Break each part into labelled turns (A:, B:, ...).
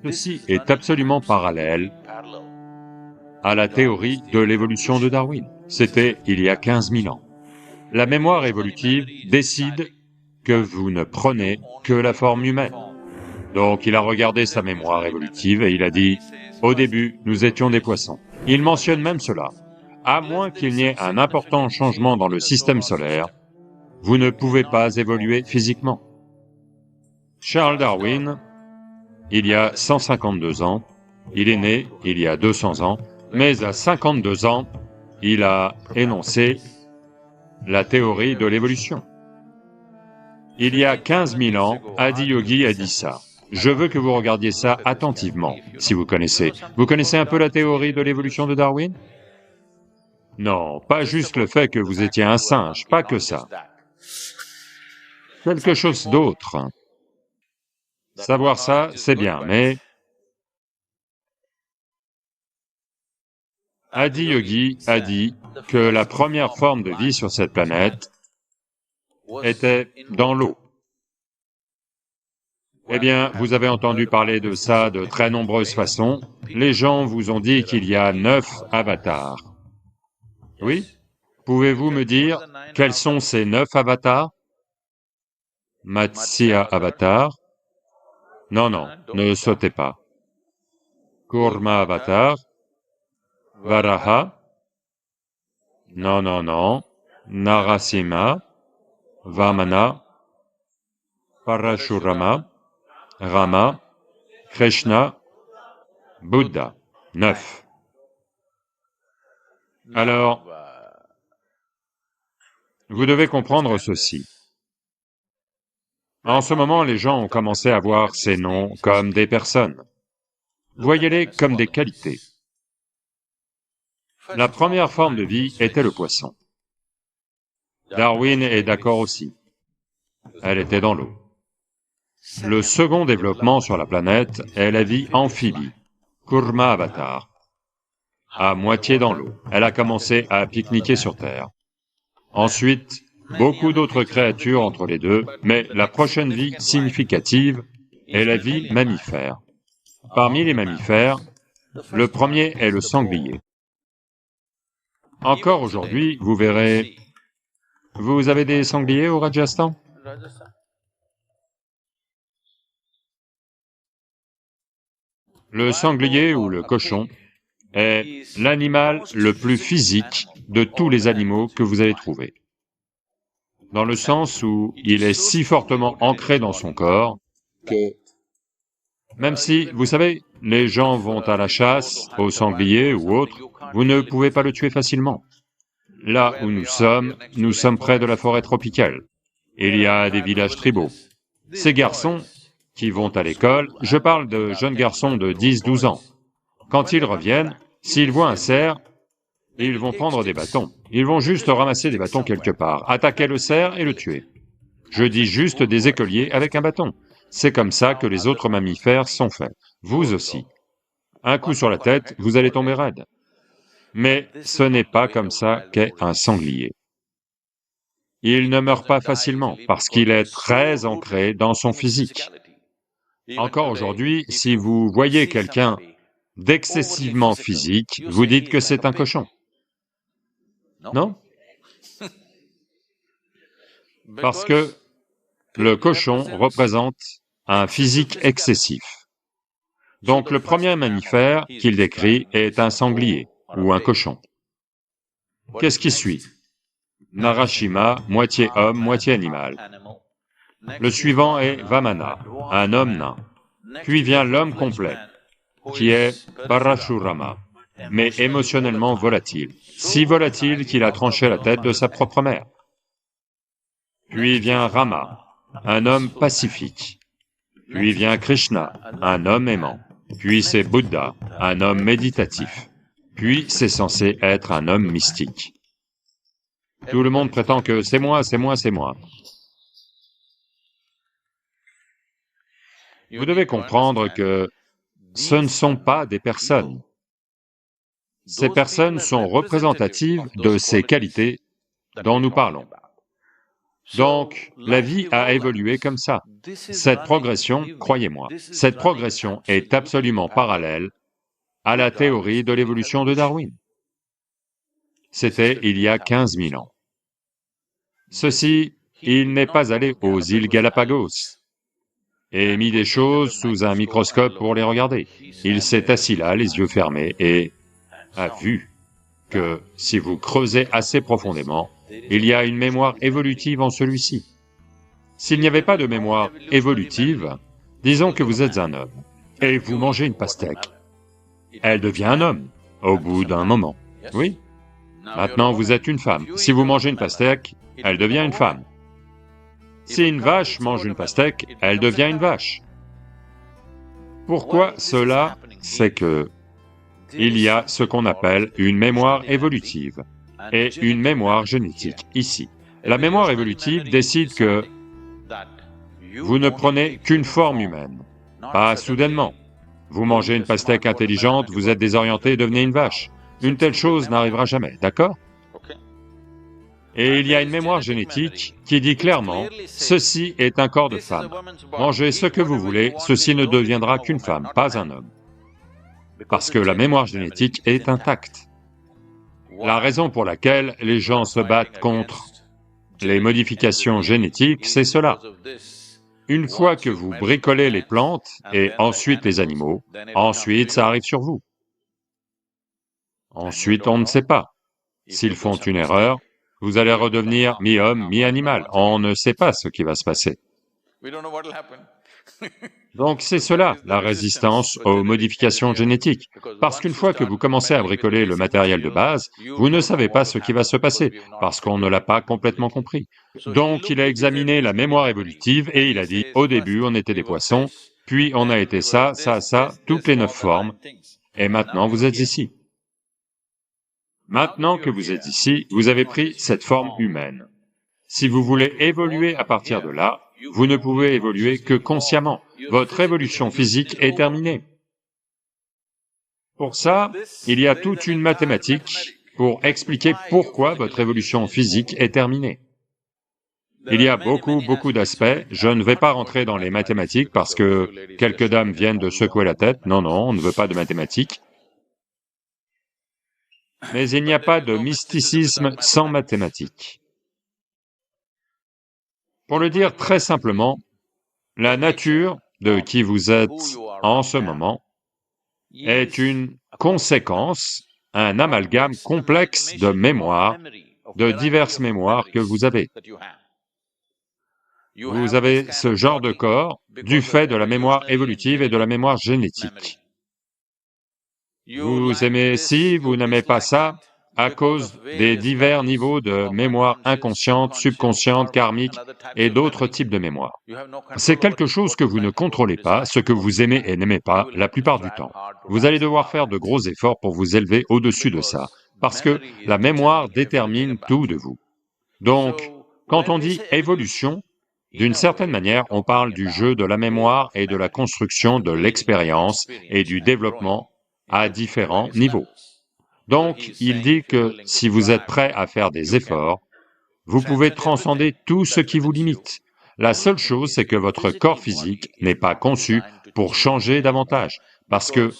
A: Ceci est absolument parallèle à la théorie de l'évolution de Darwin. C'était il y a 15 000 ans. La mémoire évolutive décide que vous ne prenez que la forme humaine. Donc il a regardé sa mémoire évolutive et il a dit, au début, nous étions des poissons. Il mentionne même cela. À moins qu'il n'y ait un important changement dans le système solaire, vous ne pouvez pas évoluer physiquement. Charles Darwin, il y a 152 ans, il est né il y a 200 ans, mais à 52 ans, il a énoncé la théorie de l'évolution. Il y a 15 000 ans, Adiyogi a dit ça. Je veux que vous regardiez ça attentivement, si vous connaissez. Vous connaissez un peu la théorie de l'évolution de Darwin? Non, pas juste le fait que vous étiez un singe, pas que ça. Quelque chose d'autre. Savoir ça, c'est bien, mais Adiyogi a dit que la première forme de vie sur cette planète était dans l'eau. Eh bien, vous avez entendu parler de ça de très nombreuses façons. Les gens vous ont dit qu'il y a 9 avatars. Oui? Pouvez-vous me dire quels sont ces 9 avatars? Matsya avatar? Non, non, ne sautez pas. Kurma avatar? Varaha? Non, non, non. Narasimha? Vamana? Parashurama? Rama? Krishna? Bouddha. 9. Alors, vous devez comprendre ceci. En ce moment, les gens ont commencé à voir ces noms comme des personnes. Voyez-les comme des qualités. La première forme de vie était le poisson. Darwin est d'accord aussi. Elle était dans l'eau. Le second développement sur la planète est la vie amphibie, Kurma avatar. À moitié dans l'eau, elle a commencé à pique-niquer sur Terre. Ensuite, beaucoup d'autres créatures entre les deux, mais la prochaine vie significative est la vie mammifère. Parmi les mammifères, le premier est le sanglier. Encore aujourd'hui, vous verrez... Vous avez des sangliers au Rajasthan? Le sanglier ou le cochon est l'animal le plus physique de tous les animaux que vous allez trouver, dans le sens où il est si fortement ancré dans son corps que, même si, vous savez, les gens vont à la chasse, au sanglier ou autre, vous ne pouvez pas le tuer facilement. Là où nous sommes près de la forêt tropicale. Il y a des villages tribaux. Ces garçons qui vont à l'école, je parle de jeunes garçons de 10-12 ans, quand ils reviennent, s'ils voient un cerf, ils vont prendre des bâtons. Ils vont juste ramasser des bâtons quelque part, attaquer le cerf et le tuer. Je dis juste des écoliers avec un bâton. C'est comme ça que les autres mammifères sont faits. Vous aussi. Un coup sur la tête, vous allez tomber raide. Mais ce n'est pas comme ça qu'est un sanglier. Il ne meurt pas facilement parce qu'il est très ancré dans son physique. Encore aujourd'hui, si vous voyez quelqu'un d'excessivement physique, vous dites que c'est un cochon. Non? Parce que le cochon représente un physique excessif. Donc le premier mammifère qu'il décrit est un sanglier ou un cochon. Qu'est-ce qui suit? Narashima, moitié homme, moitié animal. Le suivant est Vamana, un homme nain. Puis vient l'homme complet, qui est Parashurama, mais émotionnellement volatile, si volatile qu'il a tranché la tête de sa propre mère. Puis vient Rama, un homme pacifique. Puis vient Krishna, un homme aimant. Puis c'est Bouddha, un homme méditatif. Puis c'est censé être un homme mystique. Tout le monde prétend que c'est moi, c'est moi, c'est moi. Vous devez comprendre que ce ne sont pas des personnes. Ces personnes sont représentatives de ces qualités dont nous parlons. Donc, la vie a évolué comme ça. Cette progression, croyez-moi, cette progression est absolument parallèle à la théorie de l'évolution de Darwin. C'était il y a 15 000 ans. Ceci, il n'est pas allé aux îles Galapagos et mis des choses sous un microscope pour les regarder. Il s'est assis là, les yeux fermés, et a vu que si vous creusez assez profondément, il y a une mémoire évolutive en celui-ci. S'il n'y avait pas de mémoire évolutive, disons que vous êtes un homme, et vous mangez une pastèque. Elle devient un homme, au bout d'un moment. Oui. Maintenant, vous êtes une femme. Si vous mangez une pastèque, elle devient une femme. Si une vache mange une pastèque, elle devient une vache. Pourquoi cela? C'est que il y a ce qu'on appelle une mémoire évolutive et une mémoire génétique ici. La mémoire évolutive décide que vous ne prenez qu'une forme humaine, pas soudainement. Vous mangez une pastèque intelligente, vous êtes désorienté, devenez une vache. Une telle chose n'arrivera jamais, d'accord? Et il y a une mémoire génétique qui dit clairement, ceci est un corps de femme. Mangez ce que vous voulez, ceci ne deviendra qu'une femme, pas un homme. Parce que la mémoire génétique est intacte. La raison pour laquelle les gens se battent contre les modifications génétiques, c'est cela. Une fois que vous bricolez les plantes et ensuite les animaux, ensuite ça arrive sur vous. Ensuite on ne sait pas. S'ils font une erreur, vous allez redevenir mi-homme, mi-animal. On ne sait pas ce qui va se passer. Donc c'est cela, la résistance aux modifications génétiques. Parce qu'une fois que vous commencez à bricoler le matériel de base, vous ne savez pas ce qui va se passer, parce qu'on ne l'a pas complètement compris. Donc il a examiné la mémoire évolutive et il a dit, au début on était des poissons, puis on a été ça, toutes les 9 formes, et maintenant vous êtes ici. Maintenant que vous êtes ici, vous avez pris cette forme humaine. Si vous voulez évoluer à partir de là, vous ne pouvez évoluer que consciemment. Votre évolution physique est terminée. Pour ça, il y a toute une mathématique pour expliquer pourquoi votre évolution physique est terminée. Il y a beaucoup d'aspects, je ne vais pas rentrer dans les mathématiques parce que quelques dames viennent de secouer la tête, non, on ne veut pas de mathématiques. Mais il n'y a pas de mysticisme sans mathématiques. Pour le dire très simplement, la nature de qui vous êtes en ce moment est une conséquence, un amalgame complexe de mémoires, de diverses mémoires que vous avez. Vous avez ce genre de corps du fait de la mémoire évolutive et de la mémoire génétique. Vous aimez ci, vous n'aimez pas ça, à cause des divers niveaux de mémoire inconsciente, subconsciente, karmique et d'autres types de mémoire. C'est quelque chose que vous ne contrôlez pas, ce que vous aimez et n'aimez pas la plupart du temps. Vous allez devoir faire de gros efforts pour vous élever au-dessus de ça, parce que la mémoire détermine tout de vous. Donc, quand on dit évolution, d'une certaine manière, on parle du jeu de la mémoire et de la construction de l'expérience et du développement à différents niveaux. Donc, il dit que si vous êtes prêt à faire des efforts, vous pouvez transcender tout ce qui vous limite. La seule chose, c'est que votre corps physique n'est pas conçu pour changer davantage, parce que,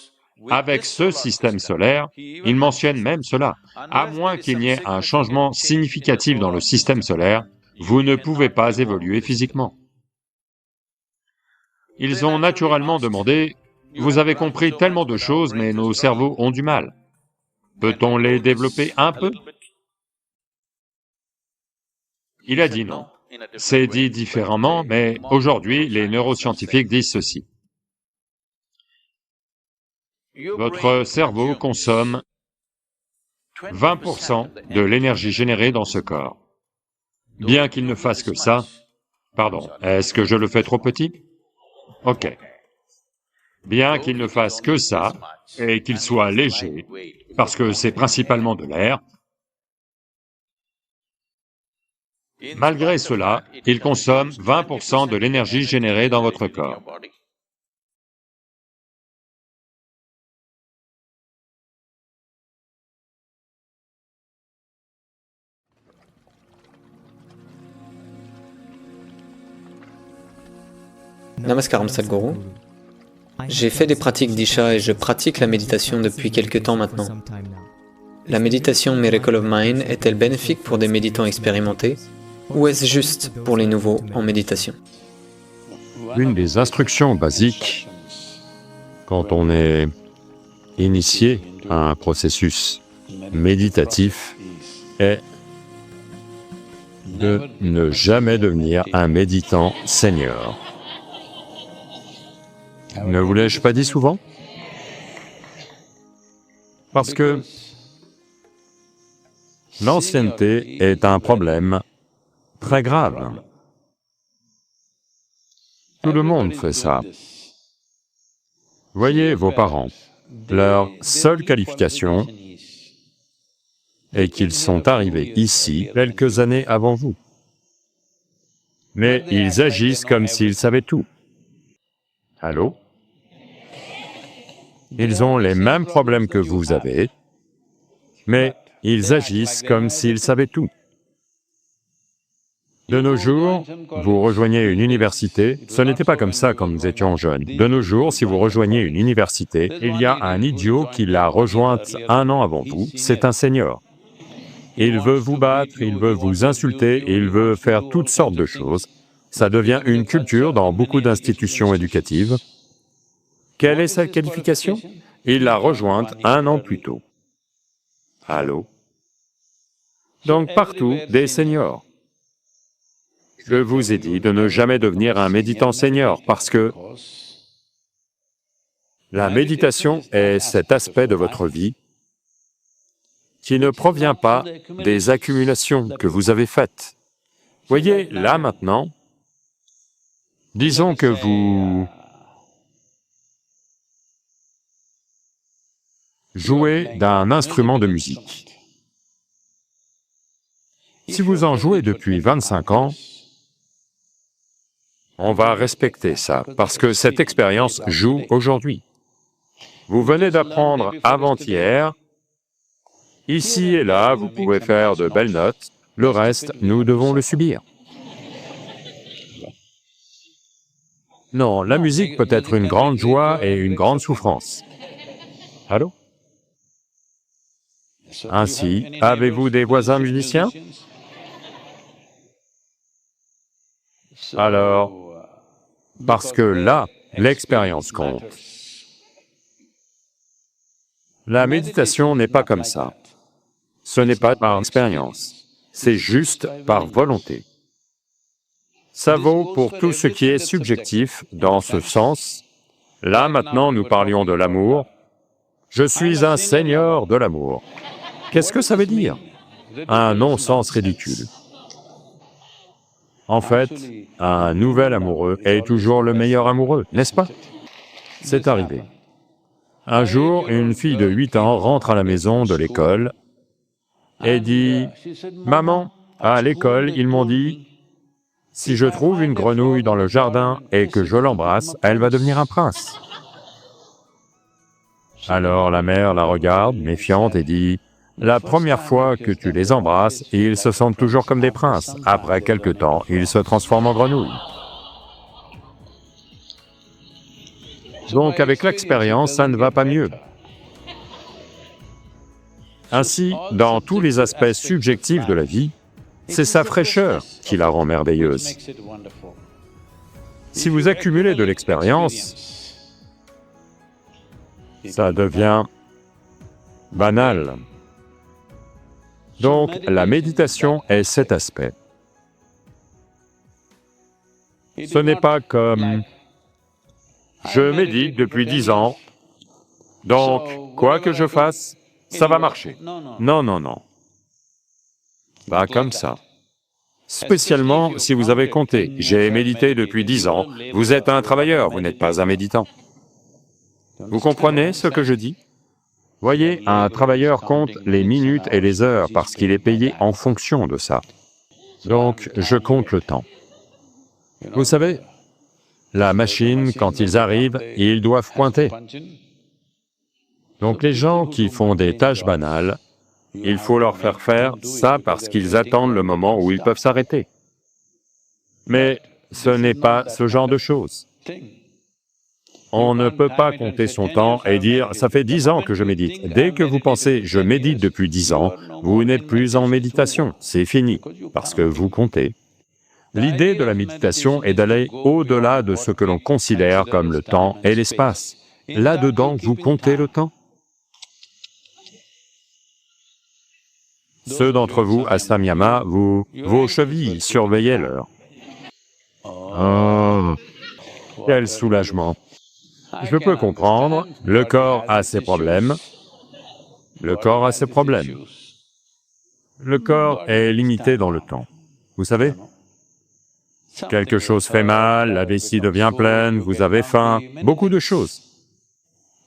A: avec ce système solaire, il mentionne même cela, à moins qu'il n'y ait un changement significatif dans le système solaire, vous ne pouvez pas évoluer physiquement. Ils ont naturellement demandé, « Vous avez compris tellement de choses, mais nos cerveaux ont du mal. Peut-on les développer un peu ?» Il a dit non. C'est dit différemment, mais aujourd'hui, les neuroscientifiques disent ceci. Votre cerveau consomme 20% de l'énergie générée dans ce corps. Bien qu'il ne fasse que ça, pardon, est-ce que je le fais trop petit? Ok. Bien qu'il ne fasse que ça, et qu'il soit léger, parce que c'est principalement de l'air, malgré cela, il consomme 20% de l'énergie générée dans votre corps.
B: Namaskaram Sadhguru. J'ai fait des pratiques d'Isha et je pratique la méditation depuis quelque temps maintenant. La méditation Miracle of Mind est-elle bénéfique pour des méditants expérimentés ou est-ce juste pour les nouveaux en méditation?
A: Une des instructions basiques quand on est initié à un processus méditatif est de ne jamais devenir un méditant senior. Ne vous l'ai-je pas dit souvent? Parce que l'ancienneté est un problème très grave. Tout le monde fait ça. Voyez vos parents, leur seule qualification est qu'ils sont arrivés ici quelques années avant vous. Mais ils agissent comme s'ils savaient tout. Allô? Ils ont les mêmes problèmes que vous avez, mais ils agissent comme s'ils savaient tout. De nos jours, vous rejoignez une université, ce n'était pas comme ça quand nous étions jeunes. De nos jours, si vous rejoignez une université, il y a un idiot qui l'a rejointe un an avant vous, c'est un senior. Il veut vous battre, il veut vous insulter, il veut faire toutes sortes de choses. Ça devient une culture dans beaucoup d'institutions éducatives. Quelle est sa qualification? Il l'a rejointe un an plus tôt. Allô? Donc partout, des seniors. Je vous ai dit de ne jamais devenir un méditant senior parce que la méditation est cet aspect de votre vie qui ne provient pas des accumulations que vous avez faites. Voyez, là maintenant, disons que vous jouez d'un instrument de musique. Si vous en jouez depuis 25 ans, on va respecter ça, parce que cette expérience joue aujourd'hui. Vous venez d'apprendre avant-hier, ici et là, vous pouvez faire de belles notes, le reste, nous devons le subir. Non, la musique peut être une grande joie et une grande souffrance. Allô? Ainsi, avez-vous des voisins musiciens? Alors, parce que là, l'expérience compte. La méditation n'est pas comme ça. Ce n'est pas par expérience, c'est juste par volonté. Ça vaut pour tout ce qui est subjectif dans ce sens. Là, maintenant, nous parlions de l'amour. Je suis un seigneur de l'amour. Qu'est-ce que ça veut dire? Un non-sens ridicule. En fait, un nouvel amoureux est toujours le meilleur amoureux, n'est-ce pas? C'est arrivé. Un jour, une fille de 8 ans rentre à la maison de l'école et dit, « Maman, à l'école, ils m'ont dit, si je trouve une grenouille dans le jardin et que je l'embrasse, elle va devenir un prince. » Alors la mère la regarde, méfiante, et dit, « La première fois que tu les embrasses, ils se sentent toujours comme des princes. Après quelque temps, ils se transforment en grenouilles. » Donc avec l'expérience, ça ne va pas mieux. Ainsi, dans tous les aspects subjectifs de la vie, c'est sa fraîcheur qui la rend merveilleuse. Si vous accumulez de l'expérience, ça devient banal. Donc, la méditation est cet aspect. Ce n'est pas comme « je médite depuis 10 ans, donc quoi que je fasse, ça va marcher. » Non, non, non. Pas comme ça. Spécialement si vous avez compté, j'ai médité depuis 10 ans, vous êtes un travailleur, vous n'êtes pas un méditant. Vous comprenez ce que je dis? Voyez, un travailleur compte les minutes et les heures parce qu'il est payé en fonction de ça. Donc, je compte le temps. Vous savez, la machine, quand ils arrivent, ils doivent pointer. Donc les gens qui font des tâches banales, il faut leur faire faire ça parce qu'ils attendent le moment où ils peuvent s'arrêter. Mais ce n'est pas ce genre de choses.
C: On ne peut pas compter son temps et dire « ça fait 10 ans que je médite ». Dès que vous pensez « je médite depuis 10 ans », vous n'êtes plus en méditation, c'est fini, parce que vous comptez. L'idée de la méditation est d'aller au-delà de ce que l'on considère comme le temps et l'espace. Là-dedans, vous comptez le temps. Ceux d'entre vous à Samyama, vos chevilles surveillaient l'heure. Oh, quel soulagement! Je peux comprendre, le corps a ses problèmes, le corps a ses problèmes. Le corps est limité dans le temps. Vous savez, quelque chose fait mal, la vessie devient pleine, vous avez faim, beaucoup de choses.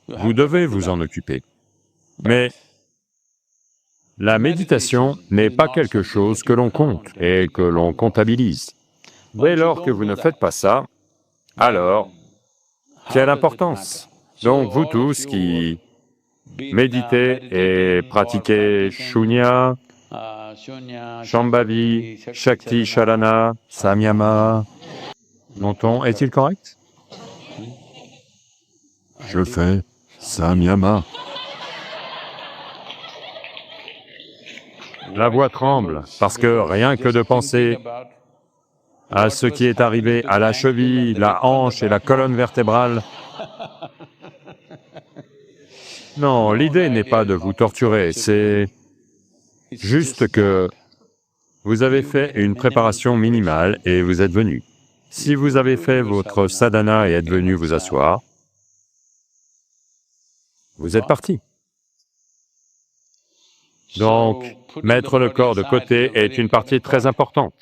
C: Vous devez vous en occuper. Mais la méditation n'est pas quelque chose que l'on compte et que l'on comptabilise. Dès lors que vous ne faites pas ça, alors, quelle importance? Donc vous tous qui méditez et pratiquez Shunya, Shambhavi, Shakti Sharana, Samyama, mon ton est-il correct? Je fais Samyama. La voix tremble, parce que rien que de penser à ce qui est arrivé à la cheville, la hanche et la colonne vertébrale. Non, l'idée n'est pas de vous torturer, c'est juste que vous avez fait une préparation minimale et vous êtes venu. Si vous avez fait votre sadhana et êtes venu vous asseoir, vous êtes parti. Donc, mettre le corps de côté est une partie très importante.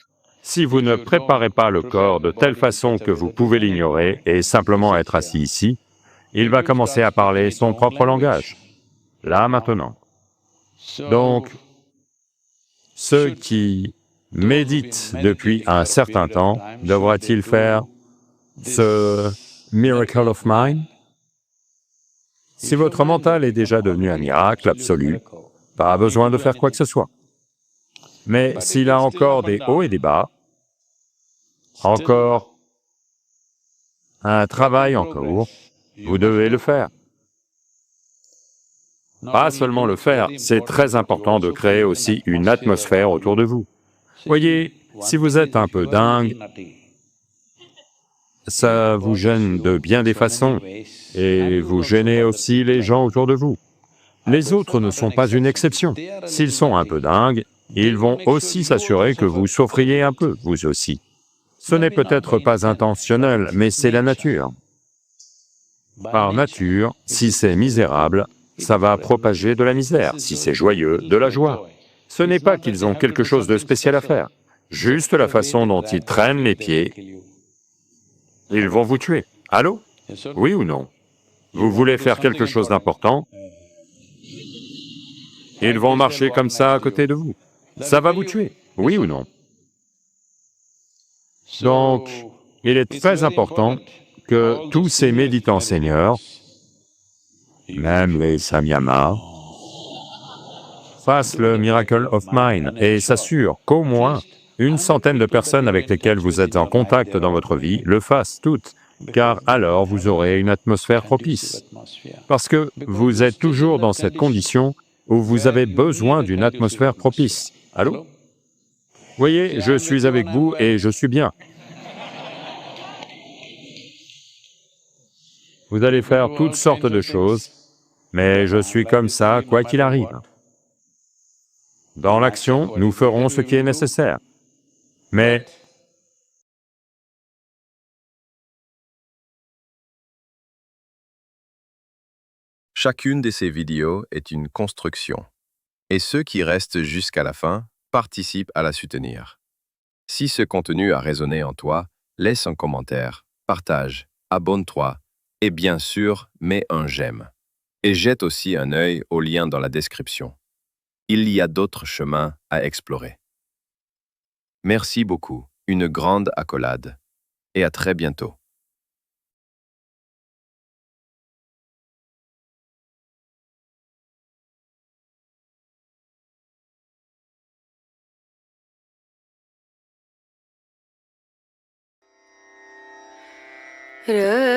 C: Si vous ne préparez pas le corps de telle façon que vous pouvez l'ignorer et simplement être assis ici, il va commencer à parler son propre langage, là maintenant. Donc, ceux qui méditent depuis un certain temps, devraient-ils faire ce Miracle of Mind? Si votre mental est déjà devenu un miracle absolu, pas besoin de faire quoi que ce soit. Mais s'il a encore des hauts et des bas, encore un travail en cours, vous devez le faire. Pas seulement le faire, c'est très important de créer aussi une atmosphère autour de vous. Voyez, si vous êtes un peu dingue, ça vous gêne de bien des façons, et vous gênez aussi les gens autour de vous. Les autres ne sont pas une exception. S'ils sont un peu dingues, ils vont aussi s'assurer que vous souffriez un peu, vous aussi. Ce n'est peut-être pas intentionnel, mais c'est la nature. Par nature, si c'est misérable, ça va propager de la misère, si c'est joyeux, de la joie. Ce n'est pas qu'ils ont quelque chose de spécial à faire, juste la façon dont ils traînent les pieds, ils vont vous tuer. Allô? Oui ou non? Vous voulez faire quelque chose d'important, ils vont marcher comme ça à côté de vous. Ça va vous tuer, oui ou non? Donc, il est très important que tous ces méditants seigneurs, même les samyamas, fassent le Miracle of Mind et s'assurent qu'au moins une centaine de personnes avec lesquelles vous êtes en contact dans votre vie le fassent toutes, car alors vous aurez une atmosphère propice. Parce que vous êtes toujours dans cette condition où vous avez besoin d'une atmosphère propice. Allô? Voyez, je suis avec vous et je suis bien. Vous allez faire toutes sortes de choses, mais je suis comme ça quoi qu'il arrive. Dans l'action, nous ferons ce qui est nécessaire. Mais
D: chacune de ces vidéos est une construction, et ceux qui restent jusqu'à la fin participent à la soutenir. Si ce contenu a résonné en toi, laisse un commentaire, partage, abonne-toi, et bien sûr, mets un j'aime. Et jette aussi un œil au lien dans la description. Il y a d'autres chemins à explorer. Merci beaucoup, une grande accolade, et à très bientôt.
E: Ra